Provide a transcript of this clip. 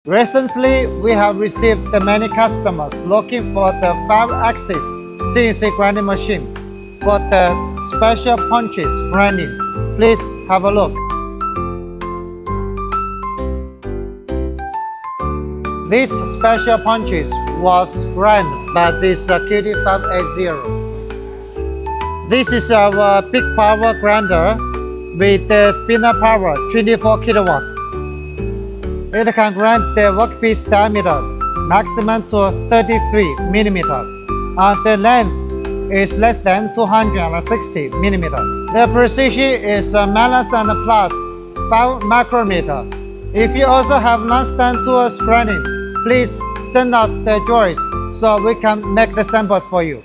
Recently, we have received many customers looking for the 5-axis CNC grinding machine for the special punches grinding. Please have a look. These special punches was grind by this QD580. This is our big power grinder with the spinner power 24 kilowatt. It can grind the workpiece diameter maximum to 33 millimeter, and the length is less than 260 millimeter. The precision is minus and plus 5 micrometer. If you also have non-stand tools grinding, please send us the drawings so we can make the samples for you.